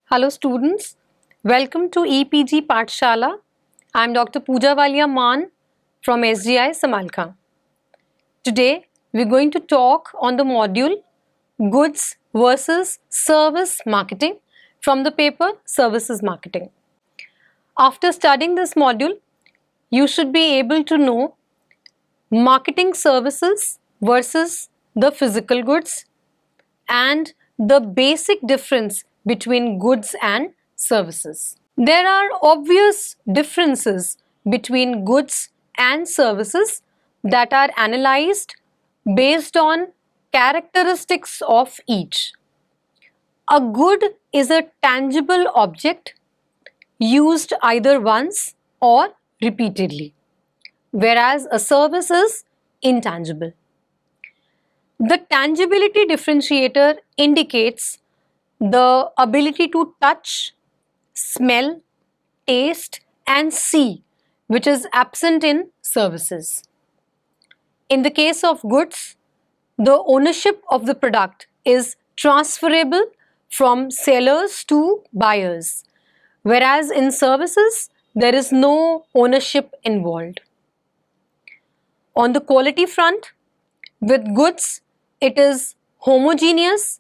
Hello students, welcome to EPG Pathshala. I am Dr. Pooja Walia Maan from SGI Samalkha. Today we are going to talk on the module Goods versus Service Marketing from the paper Services Marketing. After studying this module, you should be able to know marketing services versus the physical goods and the basic difference between goods and services. There are obvious differences between goods and services that are analyzed based on characteristics of each. A good is a tangible object used either once or repeatedly, whereas a service is intangible. The tangibility differentiator indicates the ability to touch, smell, taste and see, which is absent in services. In the case of goods, the ownership of the product is transferable from sellers to buyers, whereas in services, there is no ownership involved. On the quality front, with goods, it is homogeneous.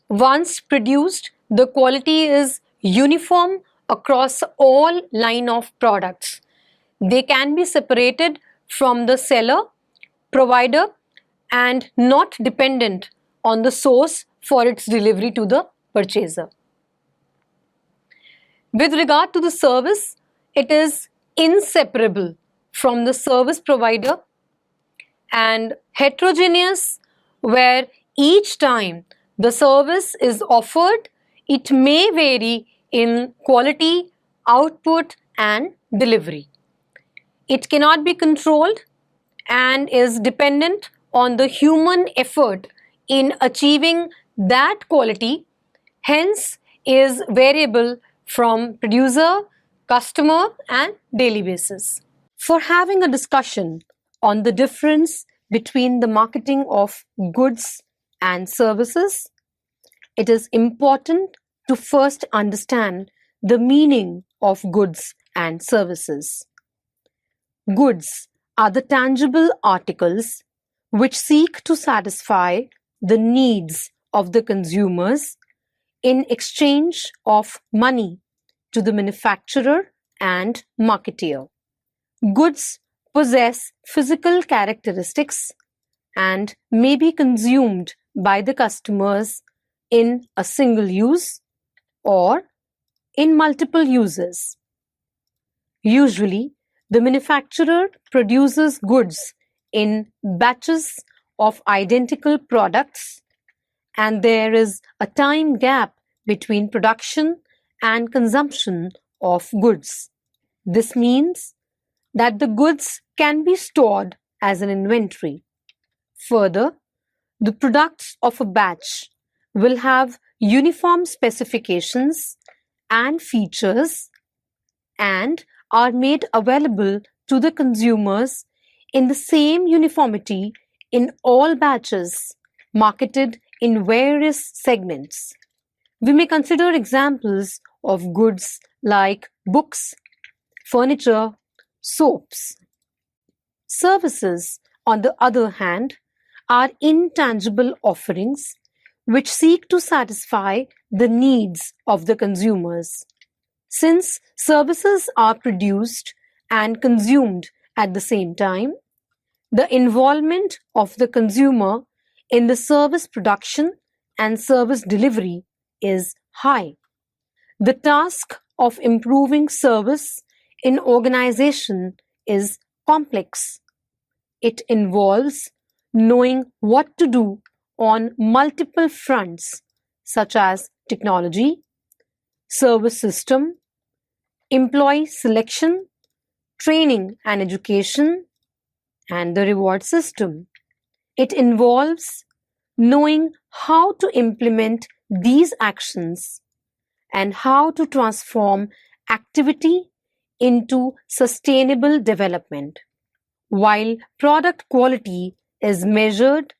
Once produced, the quality is uniform across all line of products. They can be separated from the seller, provider and not dependent on the source for its delivery to the purchaser. With regard to the service, it is inseparable from the service provider and heterogeneous, where each time the service is offered, it may vary in quality, output and delivery. It cannot be controlled and is dependent on the human effort in achieving that quality, hence is variable from producer, customer and daily basis. For having a discussion on the difference between the marketing of goods and services, it is important to first understand the meaning of goods and services. Goods are the tangible articles which seek to satisfy the needs of the consumers in exchange of money to the manufacturer and marketeer. Goods possess physical characteristics and may be consumed by the customers in a single use or in multiple uses. Usually, the manufacturer produces goods in batches of identical products and there is a time gap between production and consumption of goods. This means that the goods can be stored as an inventory. Further, the products of a batch will have uniform specifications and features and are made available to the consumers in the same uniformity in all batches marketed in various segments. We may consider examples of goods like books, furniture, soaps. Services, on the other hand, are intangible offerings which seek to satisfy the needs of the consumers. Since services are produced and consumed at the same time, the involvement of the consumer in the service production and service delivery is high. The task of improving service in organization is complex. It involves knowing what to do on multiple fronts such as technology, service system, employee selection, training and education, and the reward system. It involves knowing how to implement these actions and how to transform activity into sustainable development. While product quality is measured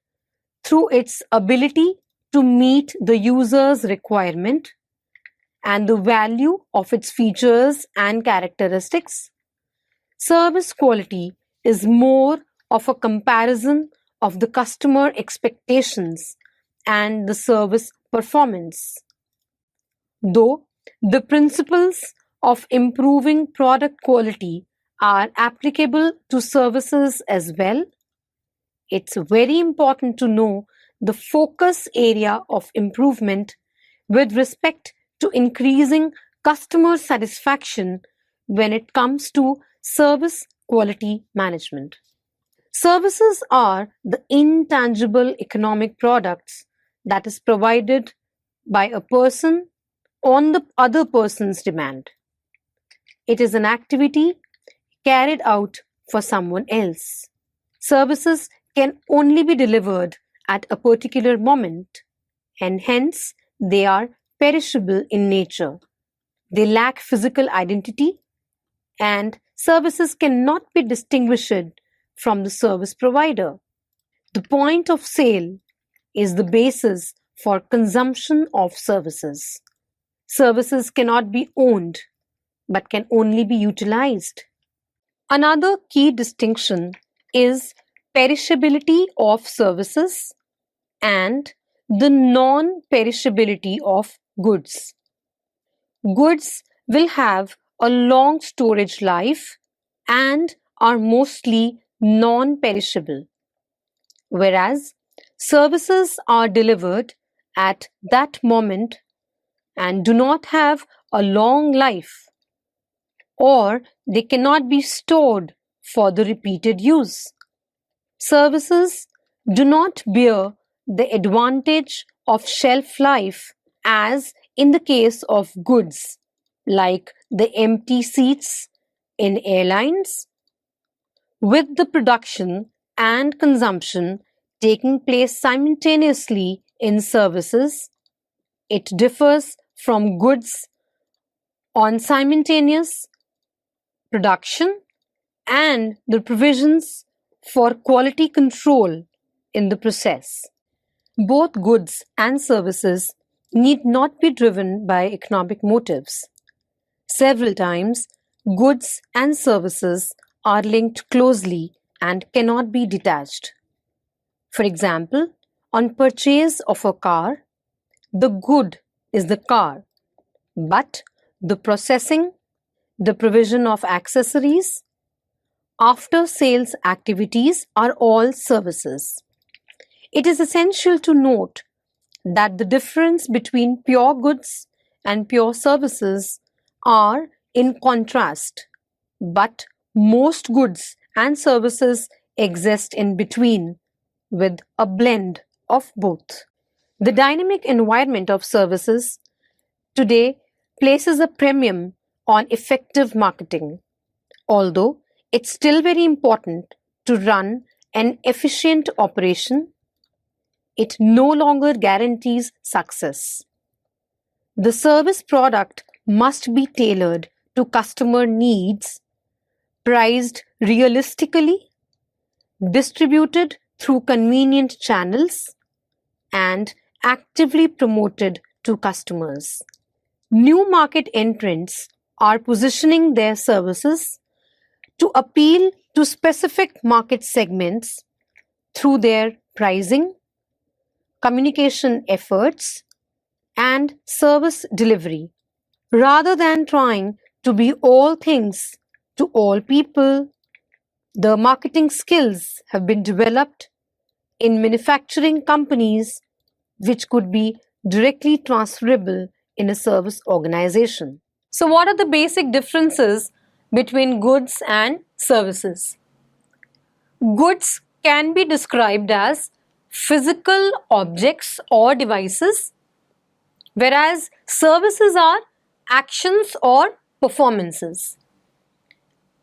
through its ability to meet the user's requirement, and the value of its features and characteristics. Service quality is more of a comparison of the customer expectations and the service performance. Though the principles of improving product quality are applicable to services as well, it's very important to know the focus area of improvement with respect to increasing customer satisfaction when it comes to service quality management. Services are the intangible economic products that is provided by a person on the other person's demand. It is an activity carried out for someone else. Services can only be delivered at a particular moment, and hence they are perishable in nature. They lack physical identity, and services cannot be distinguished from the service provider. The point of sale is the basis for consumption of services. Services cannot be owned, but can only be utilized. Another key distinction is perishability of services and the non-perishability of goods. Goods will have a long storage life and are mostly non-perishable, whereas services are delivered at that moment and do not have a long life, or they cannot be stored for the repeated use. Services do not bear the advantage of shelf life as in the case of goods, like the empty seats in airlines. With the production and consumption taking place simultaneously in services, it differs from goods on simultaneous production and the provisions for quality control in the process. Both goods and services need not be driven by economic motives. Several times, goods and services are linked closely and cannot be detached. For example, on purchase of a car, the good is the car, but the processing, the provision of accessories, after-sales activities are all services. It is essential to note that the difference between pure goods and pure services are in contrast, but most goods and services exist in between with a blend of both. The dynamic environment of services today places a premium on effective marketing, although it's still very important to run an efficient operation. It no longer guarantees success. The service product must be tailored to customer needs, priced realistically, distributed through convenient channels, and actively promoted to customers. New market entrants are positioning their services to appeal to specific market segments through their pricing, communication efforts, and service delivery. Rather than trying to be all things to all people, the marketing skills have been developed in manufacturing companies which could be directly transferable in a service organization. So, what are the basic differences between goods and services? Goods can be described as physical objects or devices, whereas services are actions or performances.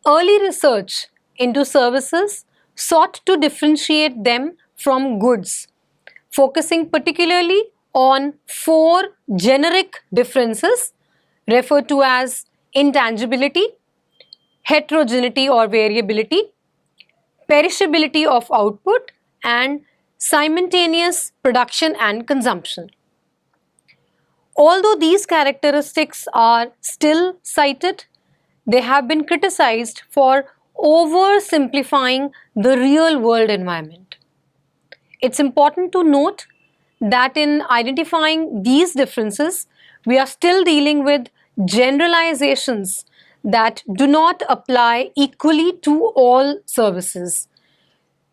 Early research into services sought to differentiate them from goods, focusing particularly on four generic differences referred to as intangibility, heterogeneity or variability, perishability of output, and simultaneous production and consumption. Although these characteristics are still cited, they have been criticized for oversimplifying the real world environment. It's important to note that in identifying these differences, we are still dealing with generalizations that do not apply equally to all services.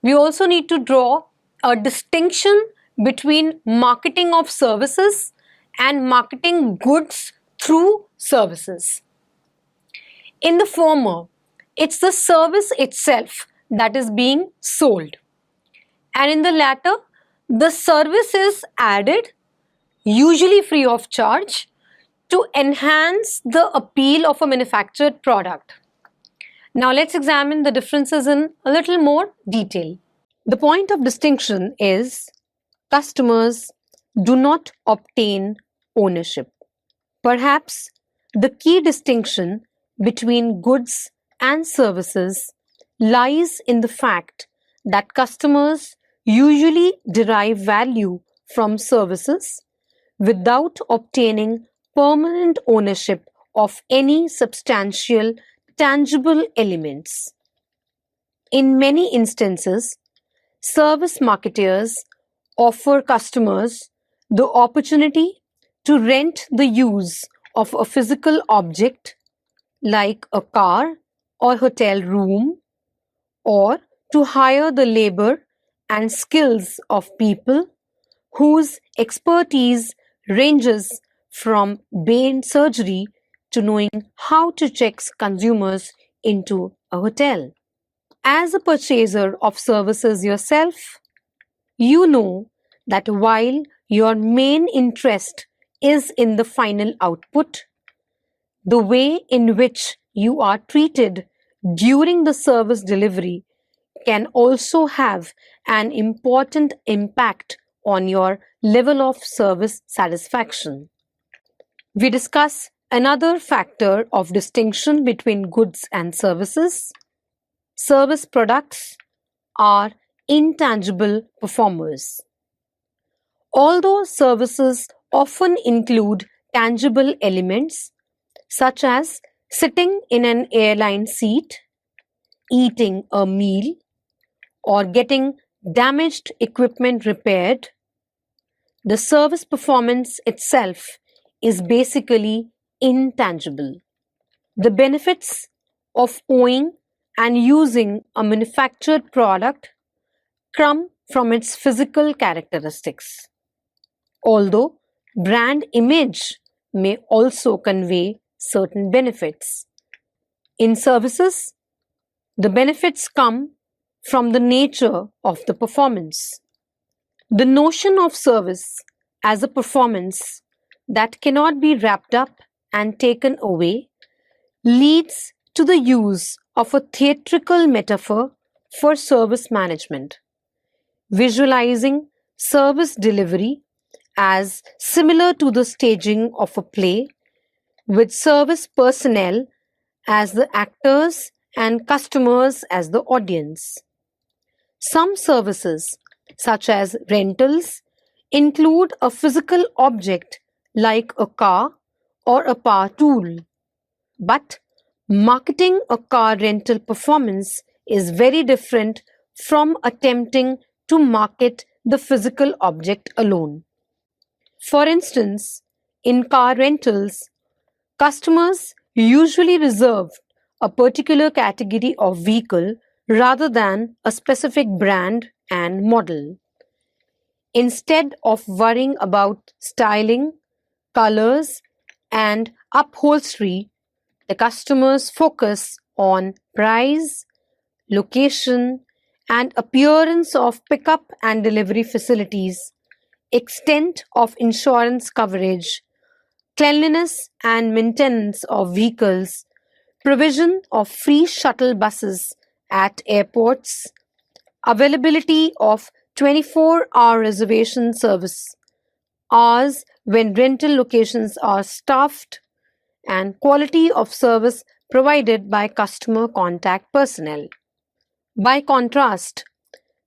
We also need to draw a distinction between marketing of services and marketing goods through services. In the former, it's the service itself that is being sold. And in the latter, the service is added, usually free of charge, to enhance the appeal of a manufactured product. Now let's examine the differences in a little more detail. The point of distinction is customers do not obtain ownership. Perhaps the key distinction between goods and services lies in the fact that customers usually derive value from services without obtaining permanent ownership of any substantial, tangible elements. In many instances, service marketers offer customers the opportunity to rent the use of a physical object like a car or hotel room, or to hire the labor and skills of people whose expertise ranges from brain surgery to knowing how to check consumers into a hotel. As a purchaser of services yourself, you know that while your main interest is in the final output, the way in which you are treated during the service delivery can also have an important impact on your level of service satisfaction. We discuss another factor of distinction between goods and services. Service products are intangible performers. Although services often include tangible elements such as sitting in an airline seat, eating a meal, or getting damaged equipment repaired, the service performance itself is basically intangible. The benefits of owning and using a manufactured product come from its physical characteristics, although brand image may also convey certain benefits. In services, the benefits come from the nature of the performance. The notion of service as a performance that cannot be wrapped up and taken away leads to the use of a theatrical metaphor for service management, visualizing service delivery as similar to the staging of a play, with service personnel as the actors and customers as the audience. Some services, such as rentals, include a physical object like a car or a power tool. But marketing a car rental performance is very different from attempting to market the physical object alone. For instance, in car rentals, customers usually reserve a particular category of vehicle rather than a specific brand and model. Instead of worrying about styling, colors, and upholstery, the customers focus on price, location, and appearance of pickup and delivery facilities, extent of insurance coverage, cleanliness and maintenance of vehicles, provision of free shuttle buses at airports, availability of 24-hour reservation service, hours when rental locations are staffed, and quality of service provided by customer contact personnel. By contrast,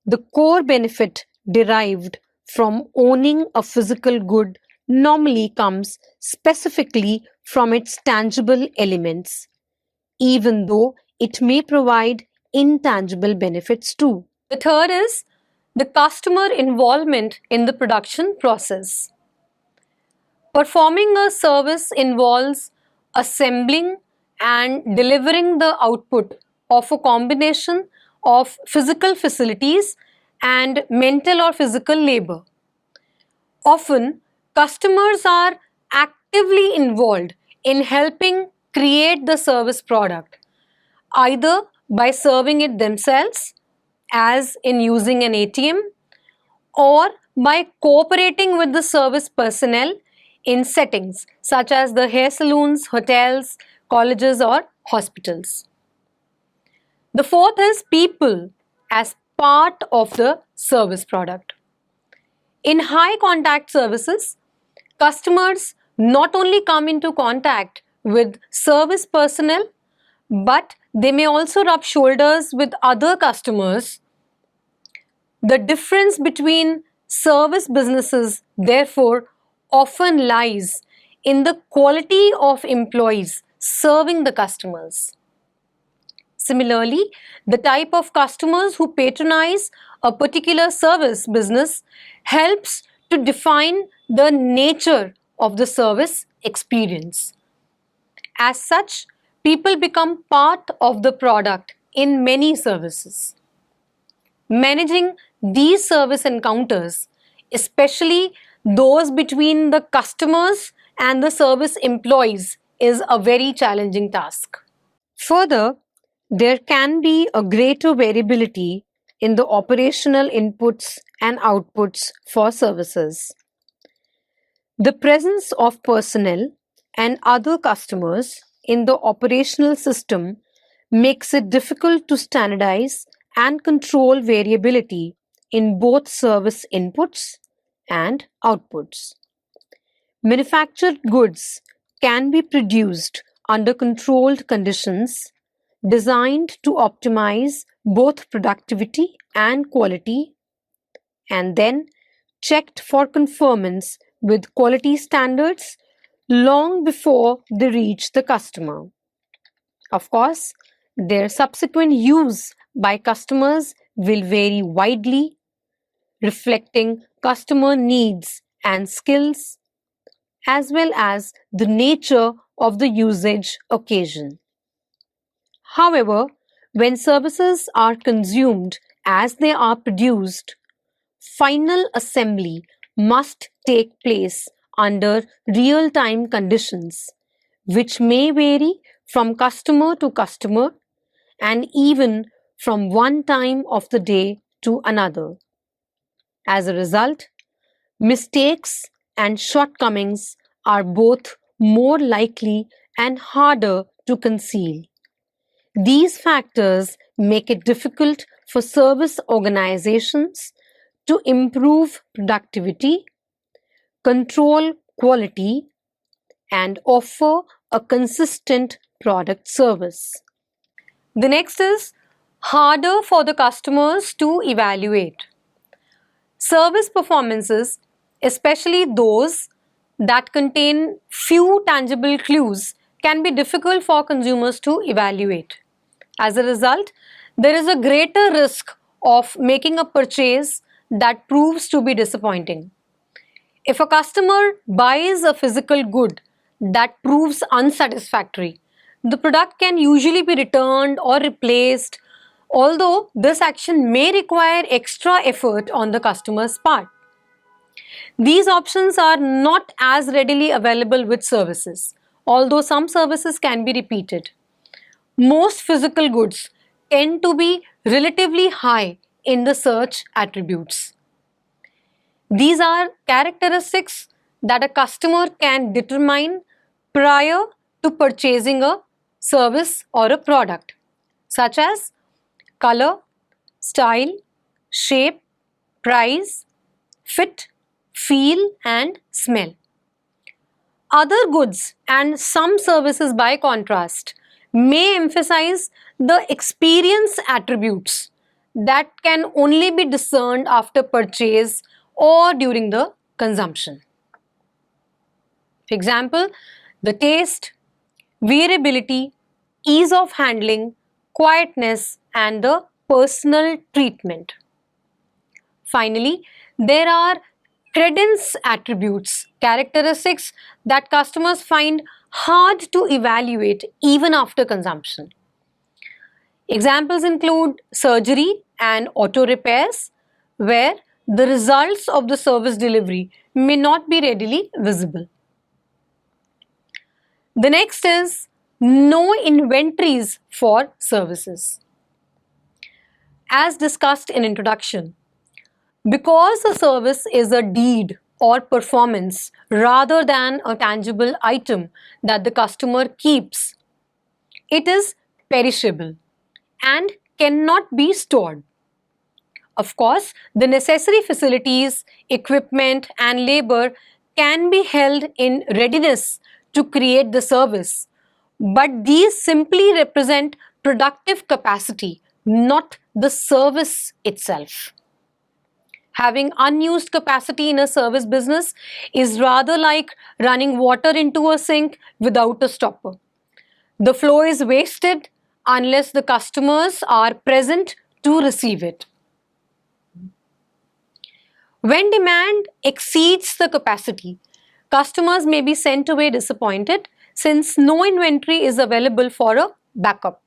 the core benefit derived from owning a physical good normally comes specifically from its tangible elements, even though it may provide intangible benefits too. The third is the customer involvement in the production process. Performing a service involves assembling and delivering the output of a combination of physical facilities and mental or physical labor. Often, customers are actively involved in helping create the service product, either by serving it themselves, as in using an ATM, or by cooperating with the service personnel in settings such as the hair salons, hotels, colleges, or hospitals. The fourth is people as part of the service product. In high contact services, customers not only come into contact with service personnel, but they may also rub shoulders with other customers. The difference between service businesses, therefore, often lies in the quality of employees serving the customers. Similarly, the type of customers who patronize a particular service business helps to define the nature of the service experience. As such, people become part of the product in many services. Managing these service encounters, especially those between the customers and the service employees, is a very challenging task. Further, there can be a greater variability in the operational inputs and outputs for services. The presence of personnel and other customers in the operational system makes it difficult to standardize and control variability in both service inputs and outputs. Manufactured goods can be produced under controlled conditions designed to optimize both productivity and quality, and then checked for conformance with quality standards long before they reach the customer. Of course, their subsequent use by customers will vary widely, reflecting customer needs and skills, as well as the nature of the usage occasion. However, when services are consumed as they are produced, final assembly must take place under real-time conditions, which may vary from customer to customer and even from one time of the day to another. As a result, mistakes and shortcomings are both more likely and harder to conceal. These factors make it difficult for service organizations to improve productivity, control quality, and offer a consistent product service. The next is harder for the customers to evaluate. Service performances, especially those that contain few tangible clues, can be difficult for consumers to evaluate. As a result, there is a greater risk of making a purchase that proves to be disappointing. If a customer buys a physical good that proves unsatisfactory, the product can usually be returned or replaced, although this action may require extra effort on the customer's part. These options are not as readily available with services, although some services can be repeated. Most physical goods tend to be relatively high in the search attributes. These are characteristics that a customer can determine prior to purchasing a service or a product, such as color, style, shape, price, fit, feel, and smell. Other goods and some services, by contrast, may emphasize the experience attributes that can only be discerned after purchase or during the consumption. For example, the taste, wearability, ease of handling, quietness, and the personal treatment. Finally, there are credence attributes, characteristics that customers find hard to evaluate even after consumption. Examples include surgery and auto repairs, where the results of the service delivery may not be readily visible. The next is no inventories for services. As discussed in introduction, because a service is a deed or performance rather than a tangible item that the customer keeps, it is perishable and cannot be stored. Of course, the necessary facilities, equipment, and labor can be held in readiness to create the service, but these simply represent productive capacity, not the service itself. Having unused capacity in a service business is rather like running water into a sink without a stopper. The flow is wasted unless the customers are present to receive it. When demand exceeds the capacity, customers may be sent away disappointed since no inventory is available for a backup.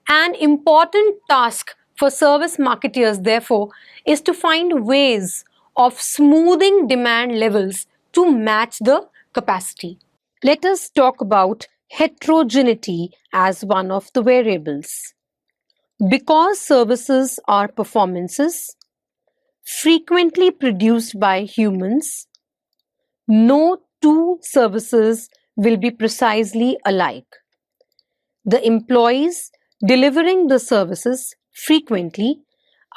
An important task for service marketers, therefore, is to find ways of smoothing demand levels to match the capacity. Let us talk about heterogeneity as one of the variables. Because services are performances frequently produced by humans, no two services will be precisely alike. The employees delivering the services frequently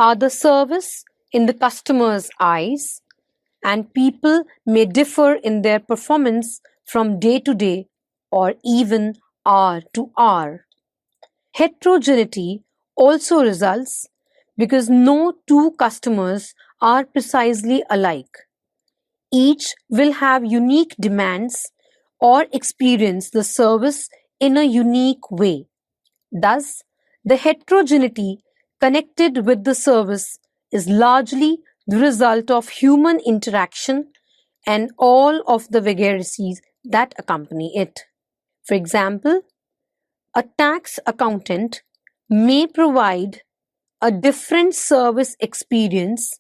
are the service in the customer's eyes, and people may differ in their performance from day to day or even hour to hour. Heterogeneity also results because no two customers are precisely alike. Each will have unique demands or experience the service in a unique way. Thus, the heterogeneity connected with the service is largely the result of human interaction and all of the vagaries that accompany it. For example, a tax accountant may provide a different service experience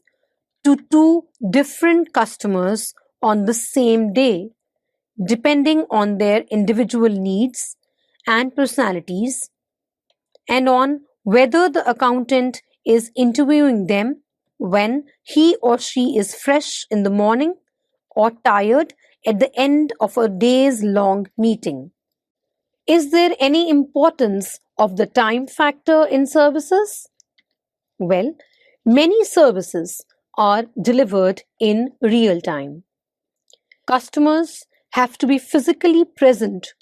to two different customers on the same day, depending on their individual needs and personalities, and on whether the accountant is interviewing them when he or she is fresh in the morning or tired at the end of a day's long meeting. Is there any importance of the time factor in services? Well, many services are delivered in real time. Customers have to be physically present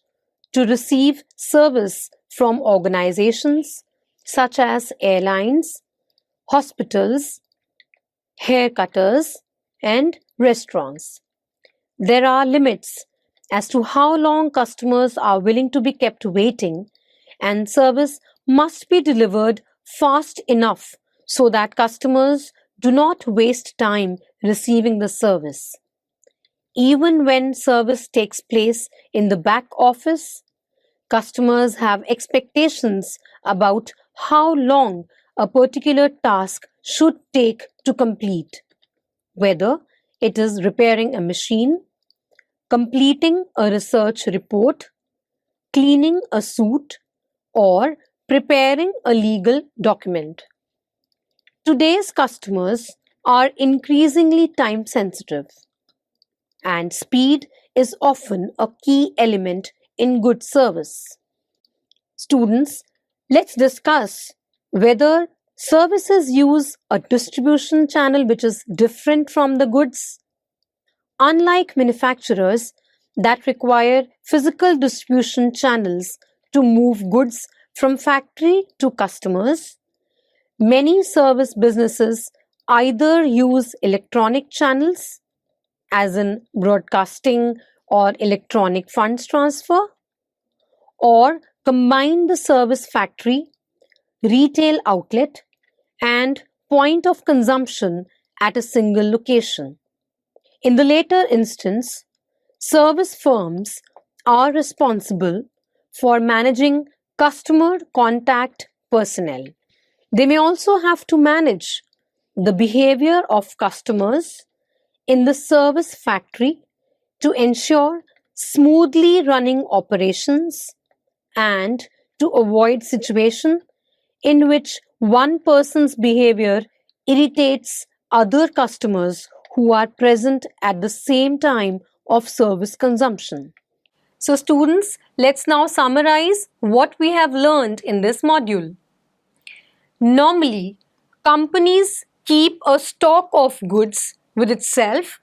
to receive service from organizations such as airlines, hospitals, haircutters, and restaurants. There are limits as to how long customers are willing to be kept waiting, and service must be delivered fast enough so that customers do not waste time receiving the service. Even when service takes place in the back office, customers have expectations about how long a particular task should take to complete, whether it is repairing a machine, completing a research report, cleaning a suit, or preparing a legal document. Today's customers are increasingly time sensitive, and speed is often a key element in good service. Students, let's discuss whether services use a distribution channel which is different from the goods. Unlike manufacturers that require physical distribution channels to move goods from factory to customers, many service businesses either use electronic channels, as in broadcasting, or electronic funds transfer, or combine the service factory, retail outlet, and point of consumption at a single location. In the latter instance, service firms are responsible for managing customer contact personnel. They may also have to manage the behavior of customers in the service factory to ensure smoothly running operations and to avoid situation in which one person's behavior irritates other customers who are present at the same time of service consumption. So students, let's now summarize what we have learned in this module. Normally, companies keep a stock of goods with itself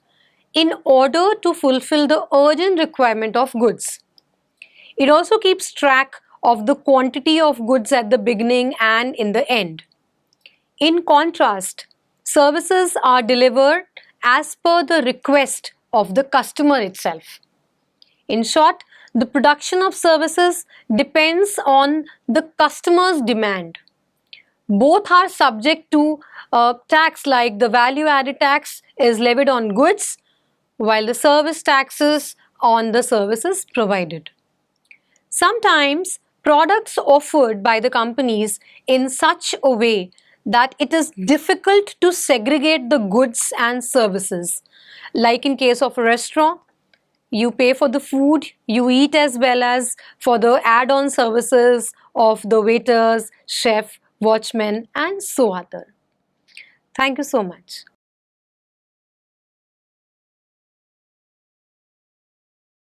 in order to fulfill the urgent requirement of goods. It also keeps track of the quantity of goods at the beginning and in the end. In contrast, services are delivered as per the request of the customer itself. In short, the production of services depends on the customer's demand. Both are subject to tax, like the value added tax is levied on goods, while the service taxes on the services provided. Sometimes products offered by the companies in such a way that it is difficult to segregate the goods and services. Like in case of a restaurant, you pay for the food, you eat as well as for the add-on services of the waiters, chef, watchmen and so on. Thank you so much.